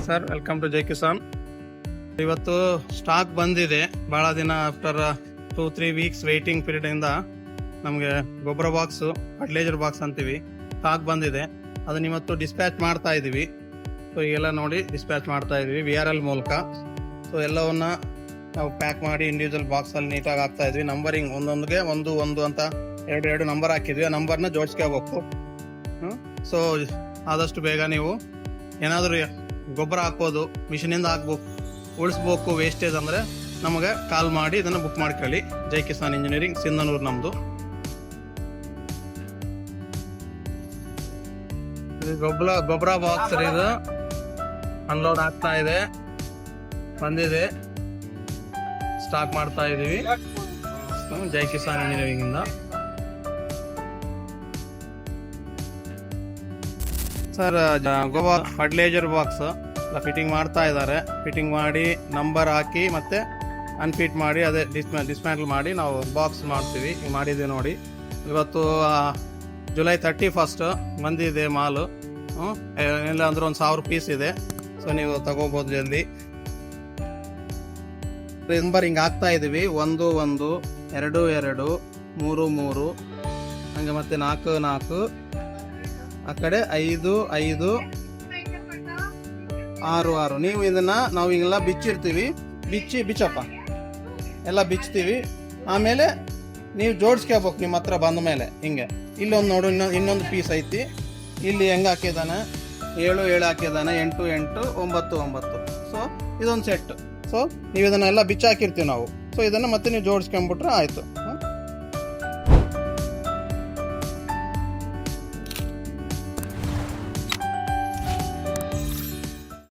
Sir, welcome to ಜೈ ಕಿಸಾನ್. ಇವತ್ತು stock ಬಂದಿದೆ. ಭಾಳ ದಿನ ಆಫ್ಟರ್ 2-3 ವೀಕ್ಸ್ ವೇಟಿಂಗ್ ಪೀರಿಯಡ್ ಇಂದ ನಮಗೆ ಗೊಬ್ಬರ ಬಾಕ್ಸು, ಫರ್ಟಿಲೈಸರ್ ಬಾಕ್ಸ್ ಅಂತೀವಿ, ಸ್ಟಾಕ್ ಬಂದಿದೆ. ಅದನ್ನ ಇವತ್ತು ಡಿಸ್ಪ್ಯಾಚ್ ಮಾಡ್ತಾ ಇದ್ದೀವಿ. ಸೊ ಈಗೆಲ್ಲ ನೋಡಿ ಡಿಸ್ಪ್ಯಾಚ್ ಮಾಡ್ತಾ ಇದ್ದೀವಿ VRL ಮೂಲಕ. ಸೊ ಎಲ್ಲವನ್ನ ನಾವು ಪ್ಯಾಕ್ ಮಾಡಿ ಇಂಡಿವಿಜುವಲ್ ಬಾಕ್ಸಲ್ಲಿ ನೀಟಾಗಿ ಹಾಕ್ತಾ ಇದ್ವಿ. ನಂಬರಿಂಗ್ ಒಂದೊಂದಿಗೆ 1 ಅಂತ 2 ನಂಬರ್ ಹಾಕಿದ್ವಿ. ಆ ನಂಬರ್ನ ಜೋಡಿಸ್ಕೋಬೇಕು. ಸೊ ಆದಷ್ಟು ಬೇಗ ನೀವು ಏನಾದರೂ ಗೊಬ್ಬರ ಹಾಕೋದು ಮಿಷಿನಿಂದ ಹಾಕ್ಬೇಕು, ಉಳಿಸ್ಬೇಕು ವೇಸ್ಟೇಜ್ ಅಂದರೆ ನಮಗೆ ಕಾಲ್ ಮಾಡಿ ಇದನ್ನು ಬುಕ್ ಮಾಡ್ಕೊಳ್ಳಿ. ಜೈ ಕಿಸಾನ್ ಇಂಜಿನಿಯರಿಂಗ್, ಸಿಂಧನೂರು ನಮ್ಮದು. ಗೊಬ್ಬರ ಬಾಕ್ಸ್ ಇದು ಅನ್ಲೋಡ್ ಆಗ್ತಾ ಇದೆ, ಬಂದಿದೆ, ಸ್ಟಾಕ್ ಮಾಡ್ತಾ ಇದೀವಿ ಜೈ ಕಿಸಾನ್ ಇಂಜಿನಿಯರಿಂಗ್ ಇಂದ. ಸರ್, ಗೊಬ್ಬರ ಫರ್ಟಿಲೈಸರ್ ಬಾಕ್ಸ್ ಫಿಟ್ಟಿಂಗ್ ಮಾಡ್ತಾ ಇದ್ದಾರೆ. ಫಿಟ್ಟಿಂಗ್ ಮಾಡಿ ನಂಬರ್ ಹಾಕಿ ಮತ್ತೆ ಅನ್ಫಿಟ್ ಮಾಡಿ ಅದೇ ಡಿಸ್ಮ್ಯಾಂಟಲ್ ಮಾಡಿ ನಾವು ಬಾಕ್ಸ್ ಮಾಡ್ತೀವಿ. ಮಾಡಿದ್ದೀವಿ ನೋಡಿ. ಇವತ್ತು ಜುಲೈ 31 ಬಂದಿದೆ ಮಾಲು. ಇಲ್ಲ ಅಂದ್ರೆ 1000 ಪೀಸ್ ಇದೆ. ಸೊ ನೀವು ತಗೋಬಹುದು ಜಲ್ದಿ. ನಂಬರಿಂಗ್ ಹಾಕ್ತಾ ಇದೀವಿ. 1 1 2 2 3 3 ಹಂಗೆ ಮತ್ತೆ 4 4 ಆ ಕಡೆ 5 5 6 6. ನೀವು ಇದನ್ನ ನಾವು ಹಿಂಗೆಲ್ಲ ಬಿಚ್ಚಿರ್ತೀವಿ. ಬಿಚ್ಚಪ್ಪ ಎಲ್ಲ ಬಿಚ್ತೀವಿ. ಆಮೇಲೆ ನೀವು ಜೋಡಿಸ್ಕೋಬೇಕು ನಿಮ್ಮ ಹತ್ರ ಬಂದ ಮೇಲೆ. ಹಿಂಗೆ ಇಲ್ಲೊಂದು ನೋಡು, ಇನ್ನೊಂದು ಪೀಸ್ ಐತಿ. ಇಲ್ಲಿ ಹೆಂಗೆ ಹಾಕಿದಾನೆ 7 7 ಹಾಕಿದಾನೆ, 8 8 9 9. ಸೊ ಇದೊಂದು ಸೆಟ್. ಸೊ ನೀವು ಇದನ್ನೆಲ್ಲ ಬಿಚ್ಚಾಕಿರ್ತೀವಿ ನಾವು. ಸೊ ಇದನ್ನು ಮತ್ತೆ ನೀವು ಜೋಡಿಸ್ಕೊಂಡ್ಬಿಟ್ರೆ ಆಯಿತು.